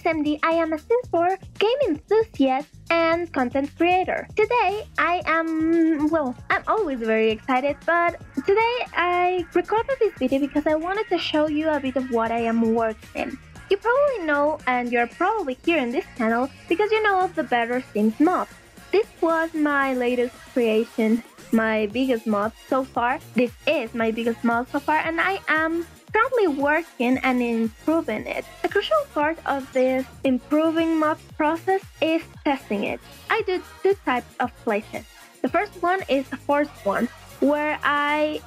MD. I am a Sims 4 game enthusiast and content creator. Today I'm always very excited, but today I recorded this video because I wanted to show you a bit of what I am working in. You probably know, and you're probably here in this channel because you know of the BetterSims mod. This was my latest creation, my biggest mod so far. This is my biggest mod so far, and I am currently working and improving it. A crucial part of this improving mod process is testing it. I do two types of playtests. The first one is a forced one, where I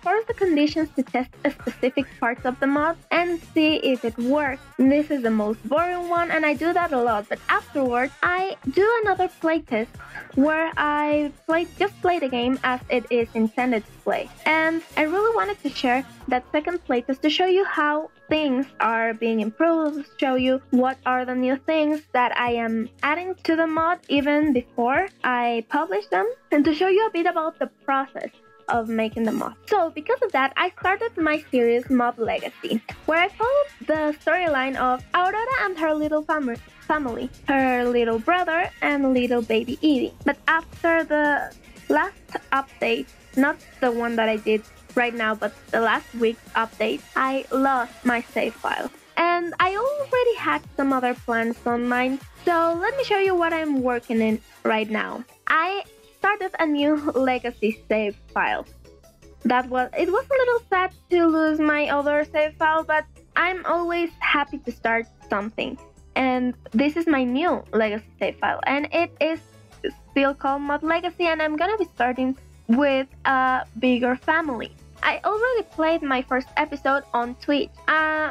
force the conditions to test a specific parts of the mod and see if it works. This is the most boring one, and I do that a lot, but afterwards I do another playtest where I just play the game as it is intended to play. And I really wanted to share that second playtest to show you how things are being improved, show you what are the new things that I am adding to the mod even before I publish them, and to show you a bit about the process of making the mod. So because of that, I started my series Mod Legacy, where I followed the storyline of Aurora and her little family, her little brother and little baby Edie. But after the last update, not the one that I did right now, but the last week's update, I lost my save file. And I already had some other plans on mind, so let me show you what I'm working in right now. I started a new legacy save file. It was a little sad to lose my other save file, but I'm always happy to start something. And this is my new legacy save file, and it is still called Mod Legacy, and I'm gonna be starting with a bigger family. I already played my first episode on Twitch.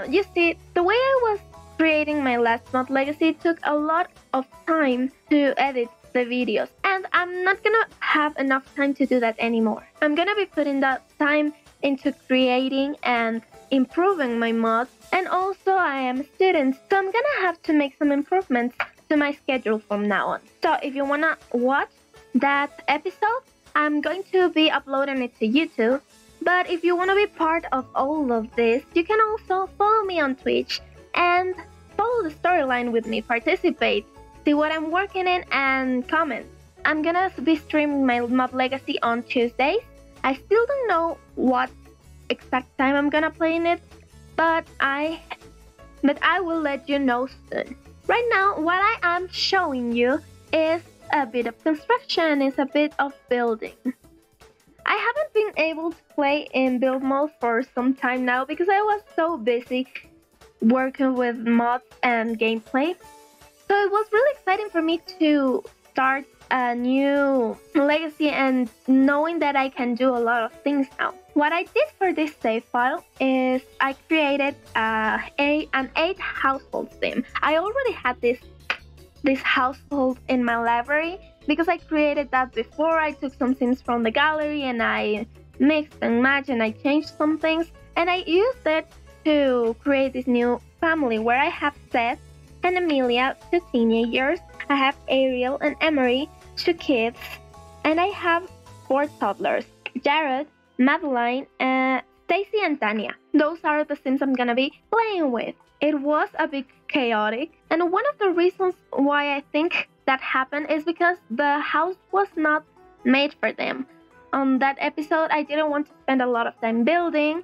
You see, the way I was creating my last Mod Legacy took a lot of time to edit the videos, and I'm not gonna have enough time to do that anymore. I'm gonna be putting that time into creating and improving my mods, and also I am a student, so I'm gonna have to make some improvements to my schedule from now on. So if you wanna watch that episode, I'm going to be uploading it to YouTube. But if you want to be part of all of this, you can also follow me on Twitch and follow the storyline with me, participate, see what I'm working in, and comment. I'm gonna be streaming my Mod Legacy on Tuesdays. I still don't know what exact time I'm gonna play in it, but I will let you know soon. Right now, what I am showing you is a bit of construction, is a bit of building. I haven't been able to play in build mode for some time now because I was so busy working with mods and gameplay. So it was really exciting for me to start a new legacy and knowing that I can do a lot of things now. What I did for this save file is I created an 8 household sim. I already had this household in my library because I created that before. I took some sims from the gallery and I mixed and matched and I changed some things, and I used it to create this new family where I have Seth and Amelia, 2 teenagers. I have Ariel and Emery, 2 kids, and I have 4 toddlers, Jared, Madeline, Stacy, and Tanya. Those are the sims I'm gonna be playing with. It was a bit chaotic, and one of the reasons why I think that happened is because the house was not made for them. On that episode, I didn't want to spend a lot of time building,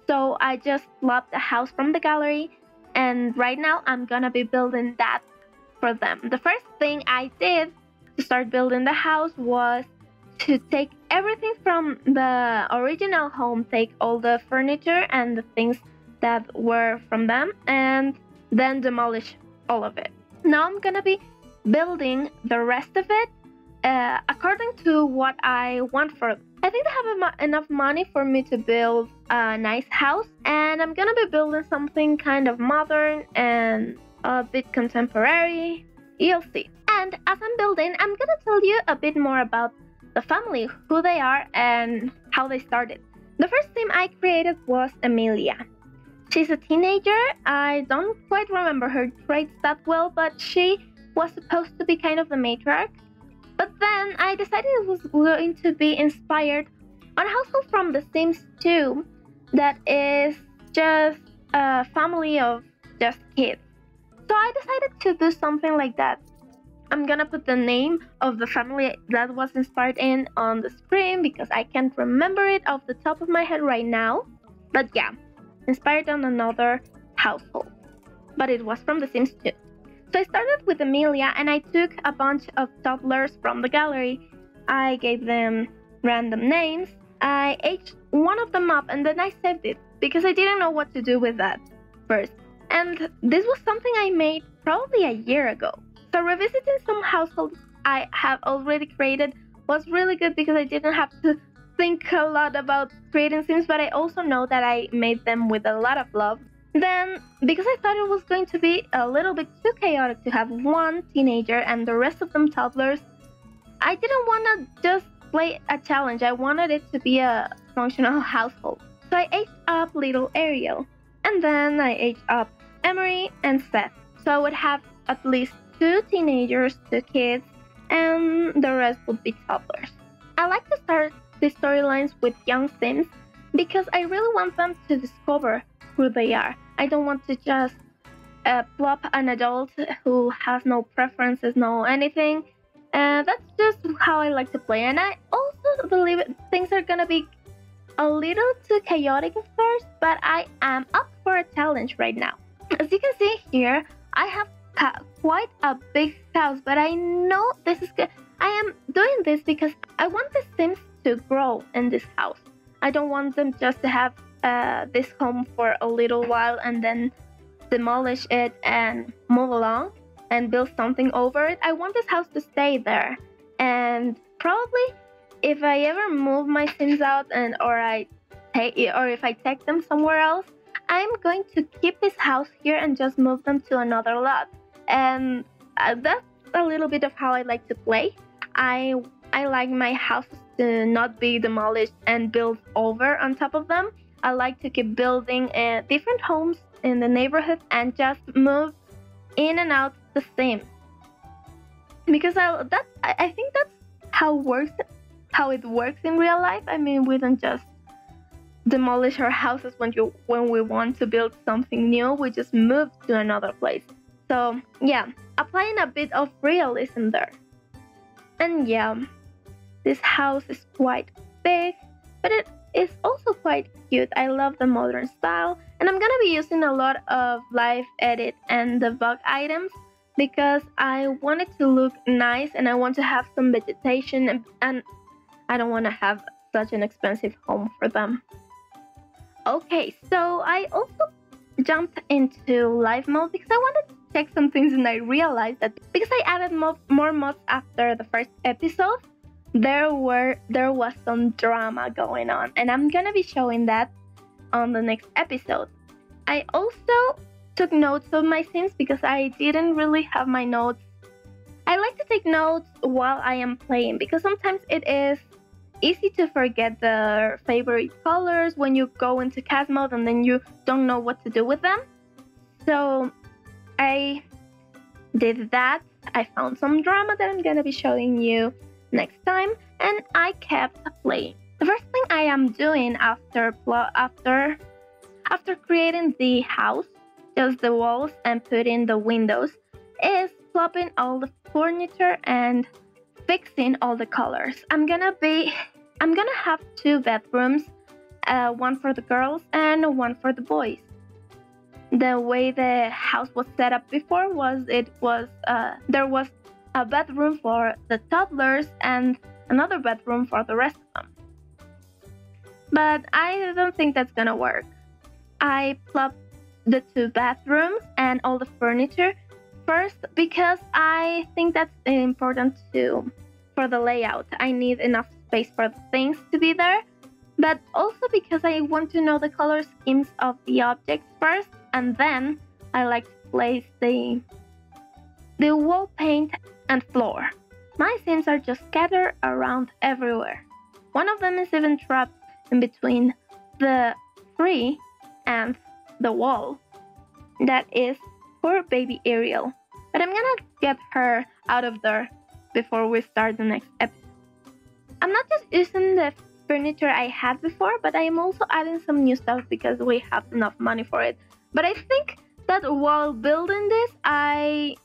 so I just lobbed the house from the gallery, and right now I'm gonna be building that for them. The first thing I did to start building the house was to take everything from the original home, take all the furniture and the things that were from them, and then demolish all of it. Now I'm gonna be building the rest of it according to what I want for it. I think I have enough money for me to build a nice house, and I'm gonna be building something kind of modern and a bit contemporary. You'll see. And as I'm building, I'm gonna tell you a bit more about the family, who they are, and how they started. The first sim I created was Amelia. She's a teenager. I don't quite remember her traits that well, but she was supposed to be kind of the matriarch. But then I decided it was going to be inspired on a household from The Sims 2 that is just a family of just kids. So I decided to do something like that. I'm gonna put the name of the family that was inspired in on the screen because I can't remember it off the top of my head right now. But yeah, inspired on another household. But it was from The Sims 2. So I started with Amelia and I took a bunch of toddlers from the gallery. I gave them random names. I aged one of them up and then I saved it because I didn't know what to do with that first. And this was something I made probably a year ago. So revisiting some households I have already created was really good because I didn't have to think a lot about creating Sims, but I also know that I made them with a lot of love. Then, because I thought it was going to be a little bit too chaotic to have one teenager and the rest of them toddlers, I didn't want to just play a challenge. I wanted it to be a functional household. So I aged up little Ariel, and then I aged up Emery and Seth. So I would have at least 2 teenagers, 2 kids, and the rest would be toddlers. I like to start the storylines with young Sims because I really want them to discover who they are. I don't want to just plop an adult who has no preferences, no anything. That's just how I like to play. And I also believe things are gonna be a little too chaotic at first, but I am up for a challenge right now. As you can see here, I have quite a big house, but I know this is good. I am doing this because I want the Sims to grow in this house. I don't want them just to have this home for a little while and then demolish it and move along and build something over it. I want this house to stay there. And probably if I ever move my Sims out or if I take them somewhere else, I'm going to keep this house here and just move them to another lot. And that's a little bit of how I like to play. I like my houses to not be demolished and built over on top of them. I like to keep building different homes in the neighborhood and just move in and out the same. Because I think that's how it works in real life. I mean, we don't just demolish our houses when we want to build something new. We just move to another place. So yeah, applying a bit of realism there. And yeah, this house is quite big, but it is also quite cute. I love the modern style, and I'm gonna be using a lot of live edit and debug items because I want it to look nice and I want to have some vegetation, and I don't want to have such an expensive home for them. Okay, so I also jumped into live mode because I wanted to check some things, and I realized that because I added more mods after the first episode, there was some drama going on, and I'm gonna be showing that on the next episode. I also took notes of my Sims because I didn't really have my notes. I like to take notes while I am playing because sometimes it is easy to forget their favorite colors when you go into cast mode and then you don't know what to do with them. So I did that. I found some drama that I'm gonna be showing you next time, and I kept playing. The first thing I am doing after creating the house, just the walls and putting the windows, is plopping all the furniture and fixing all the colors. I'm gonna have 2 bedrooms, one for the girls and one for the boys. The way the house was set up before was there was a bedroom for the toddlers and another bedroom for the rest of them. But I don't think that's gonna work. I plopped the 2 bathrooms and all the furniture first because I think that's important for the layout. I need enough space for the things to be there, but also because I want to know the color schemes of the objects first, and then I like to place the wall paint and floor. My Sims are just scattered around everywhere. One of them is even trapped in between the tree and the wall. That is poor baby Ariel. But I'm gonna get her out of there before we start the next episode. I'm not just using the furniture I had before, but I am also adding some new stuff because we have enough money for it. But I think that while building this, I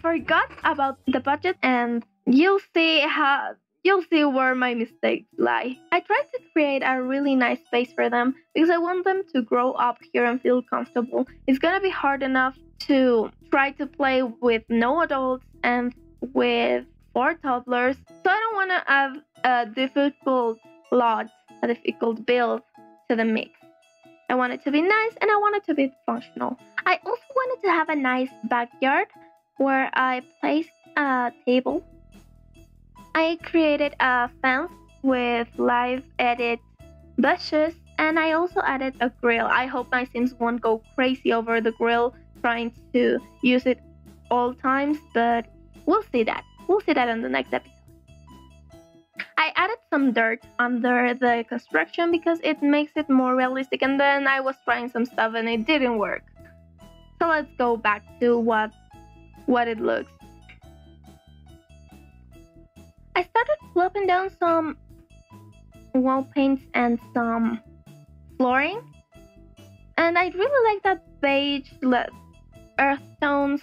forgot about the budget, and you'll see where my mistakes lie. I tried to create a really nice space for them because I want them to grow up here and feel comfortable. It's gonna be hard enough to try to play with no adults and with 4 toddlers, so I don't want to add a difficult build to the mix. I want it to be nice and I want it to be functional. I also wanted to have a nice backyard where I placed a table. I created a fence with live edit bushes, and I also added a grill. I hope my Sims won't go crazy over the grill trying to use it all times, but we'll see that. We'll see that in the next episode. I added some dirt under the construction because it makes it more realistic, and then I was trying some stuff and it didn't work. So let's go back to what it looks. I started flopping down some wall paints and some flooring, and I really like that beige earth tones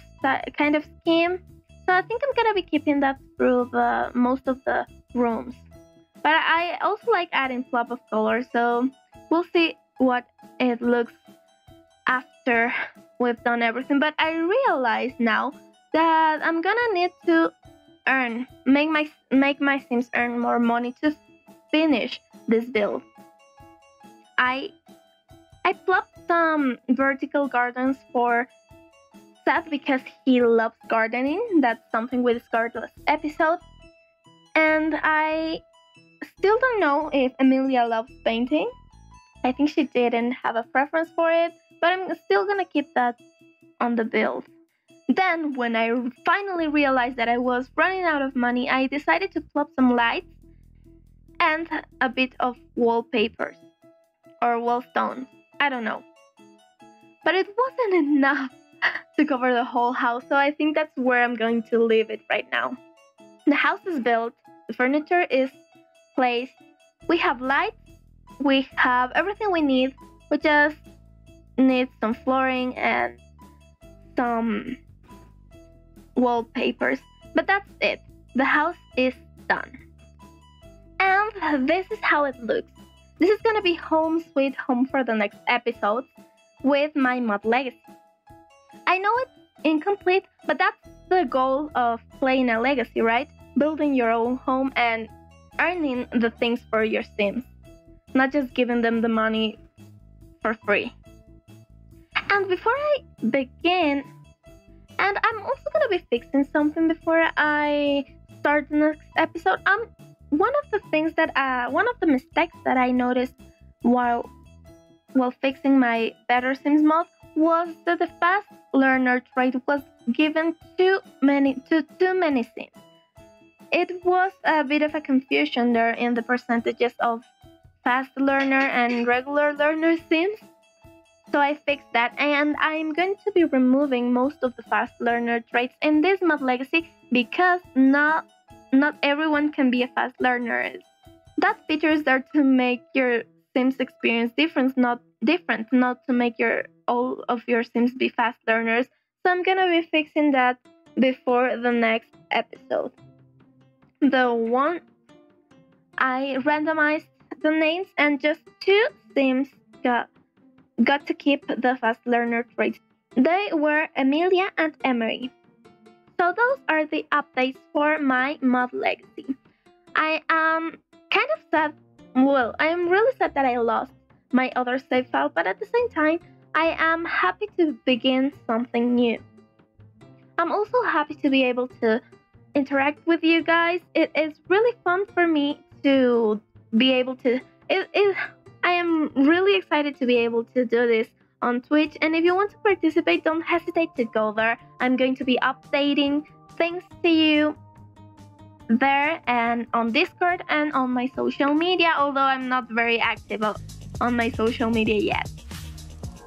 kind of scheme, so I think I'm gonna be keeping that through most of the rooms. But I also like adding plop of color, so we'll see what it looks after we've done everything. But I realize now that I'm gonna need to make my Sims earn more money to finish this build. I plopped some vertical gardens for Seth because he loves gardening. That's something we discovered last episode. And I still don't know if Amelia loves painting. I think she didn't have a preference for it, but I'm still gonna keep that on the build. Then, when I finally realized that I was running out of money, I decided to plop some lights and a bit of wallpapers or wall stones. I don't know. But it wasn't enough to cover the whole house, so I think that's where I'm going to leave it right now. The house is built, the furniture is placed, we have lights, we have everything we need. We just need some flooring and some wallpapers, but that's it. The house is done. And this is how it looks. This is gonna be home sweet home for the next episodes with my mod legacy. I know it's incomplete, but that's the goal of playing a legacy, right? Building your own home and earning the things for your Sims, not just giving them the money for free. And before I begin, and I'm also gonna be fixing something before I start the next episode. One of the mistakes that I noticed while fixing my BetterSims mod was that the fast learner trait was given to too many Sims. It was a bit of a confusion there in the percentages of fast learner and regular learner Sims. So I fixed that, and I'm going to be removing most of the fast learner traits in this mod legacy because not everyone can be a fast learner. That feature is there to make your Sims experience not to make all of your Sims be fast learners. So I'm gonna be fixing that before the next episode. The one I randomized the names, and just 2 Sims got to keep the fast learner traits. They were Amelia and Emery. So those are the updates for my mod legacy. I am kind of sad. Well, I am really sad that I lost my other save file, but at the same time, I am happy to begin something new. I'm also happy to be able to interact with you guys. It is really fun for me to be able to. I am really excited to be able to do this on Twitch, and if you want to participate, don't hesitate to go there. I'm going to be updating things to you there and on Discord and on my social media, although I'm not very active on my social media yet.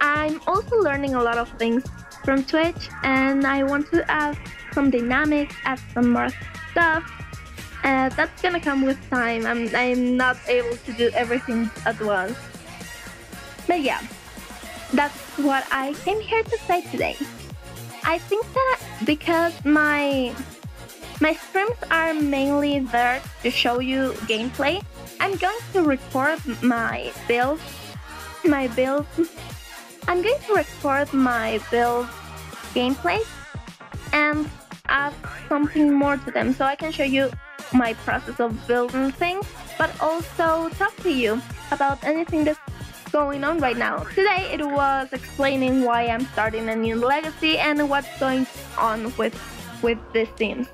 I'm also learning a lot of things from Twitch, and I want to add some dynamics, add some more stuff. That's gonna come with time. I'm not able to do everything at once. But yeah, that's what I came here to say today. I think that because my streams are mainly there to show you gameplay, I'm going to record my build. I'm going to record my build gameplay and add something more to them so I can show you my process of building things, but also talk to you about anything that's going on right now. Today it was explaining why I'm starting a new legacy and what's going on with the Sims.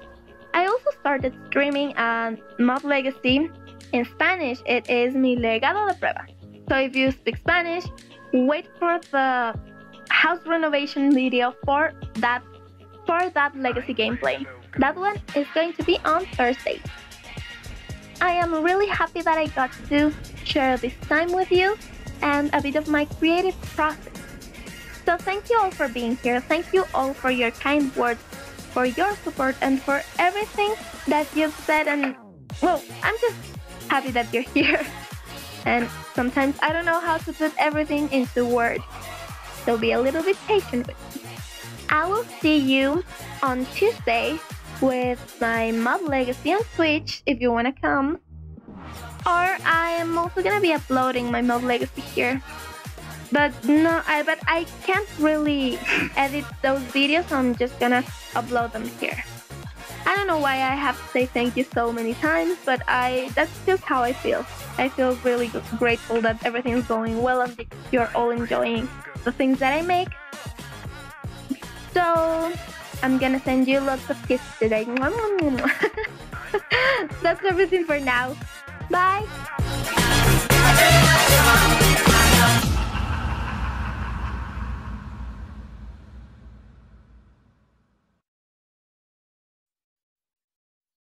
I also started streaming a mod legacy. In Spanish, it is Mi Legado de Prueba. So if you speak Spanish, wait for the house renovation video for that legacy gameplay. That one is going to be on Thursday. I am really happy that I got to share this time with you and a bit of my creative process. So thank you all for being here. Thank you all for your kind words, for your support, and for everything that you've said. And well, I'm just happy that you're here. And sometimes I don't know how to put everything into words, so be a little bit patient with me. I will see you on Tuesday with my mod legacy on Twitch if you want to come. Or I am also gonna be uploading my mod legacy here. But I can't really edit those videos, so I'm just gonna upload them here. I don't know why I have to say thank you so many times, but that's just how I feel. I feel really grateful that everything's going well and you're all enjoying the things that I make. So I'm gonna send you lots of kisses today. That's everything for now. Bye!